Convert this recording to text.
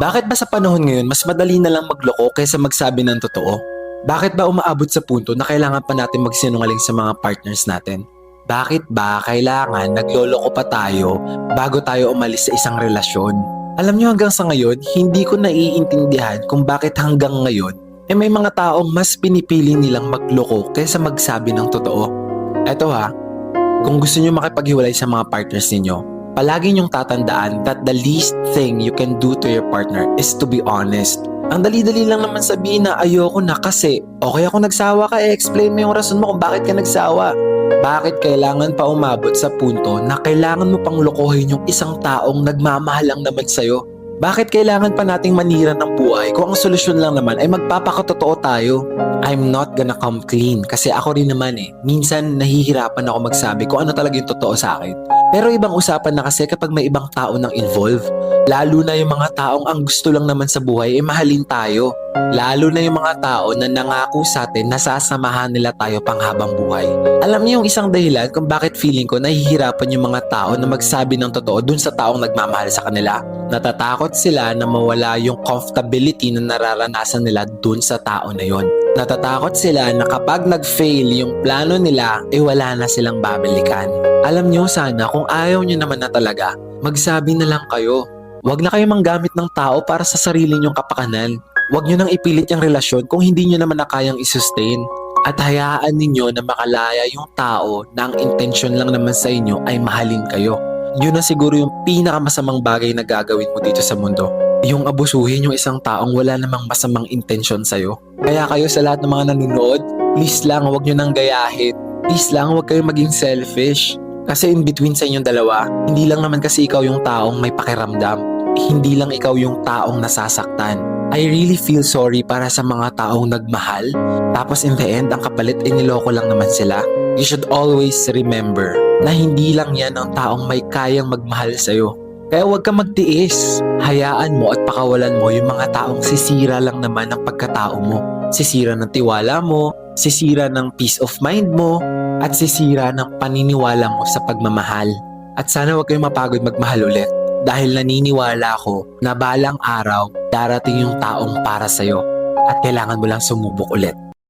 Bakit ba sa panahon ngayon mas madali na lang magloko kaysa magsabi ng totoo? Bakit ba umaabot sa punto na kailangan pa natin magsinungaling sa mga partners natin? Bakit ba kailangan nagloloko pa tayo bago tayo umalis sa isang relasyon? Alam nyo, hanggang sa ngayon, hindi ko naiintindihan kung bakit hanggang ngayon may mga taong mas pinipili nilang magloko kaysa magsabi ng totoo. Eto ha, kung gusto nyo makipaghiwalay sa mga partners ninyo, palagi nyong tatandaan that the least thing you can do to your partner is to be honest. Ang dali-dali lang naman sabihin na ayoko na kasi okay ako nagsawa ka, explain mo yung rason mo kung bakit ka nagsawa. Bakit kailangan pa umabot sa punto na kailangan mo pang lokohin yung isang taong nagmamahal lang naman sa'yo? Bakit kailangan pa nating manira ng buhay kung ang solusyon lang naman ay magpapakatotoo tayo? I'm not gonna come clean kasi ako rin naman minsan nahihirapan ako magsabi kung ano talaga yung totoo sa akin. Pero ibang usapan na kasi kapag may ibang tao nang involve. Lalo na yung mga taong ang gusto lang naman sa buhay ay mahalin tayo. Lalo na yung mga tao na nangako sa atin na sasamahan nila tayo panghabang buhay. Alam niyo yung isang dahilan kung bakit feeling ko nahihirapan yung mga tao na magsabi ng totoo dun sa taong nagmamahal sa kanila. Natatakot sila na mawala yung comfortability na nararanasan nila dun sa tao na yon. Natatakot sila na kapag nag-fail yung plano nila, wala na silang babalikan. Alam nyo, sana kung ayaw nyo naman na talaga, magsabi na lang kayo. Huwag na kayo manggamit ng tao para sa sarili nyong kapakanan. Huwag nyo nang ipilit yung relasyon kung hindi nyo naman na kayang isustain. At hayaan ninyo na makalaya yung tao na ang intensyon lang naman sa inyo ay mahalin kayo. Yun na siguro yung pinakamasamang bagay na gagawin mo dito sa mundo. Yung abusuhin yung isang taong wala namang masamang intensyon sa'yo. Kaya kayo sa lahat ng mga nanonood, please lang huwag nyo nang gayahin. Please lang huwag kayo maging selfish. Kasi in between sa inyong dalawa, hindi lang naman kasi ikaw yung taong may pakiramdam. Hindi lang ikaw yung taong nasasaktan. I really feel sorry para sa mga taong nagmahal. Tapos in the end, ang kapalit niloko lang naman sila. You should always remember na hindi lang yan ang taong may kayang magmahal sa'yo. Kaya huwag kang magtiis. Hayaan mo at pakawalan mo yung mga taong sisira lang naman ng pagkatao mo. Sisira ng tiwala mo, sisira ng peace of mind mo, at sisira ng paniniwala mo sa pagmamahal. At sana huwag kayong mapagod magmahal ulit. Dahil naniniwala ako na balang araw darating yung taong para sa'yo at kailangan mo lang sumubok ulit.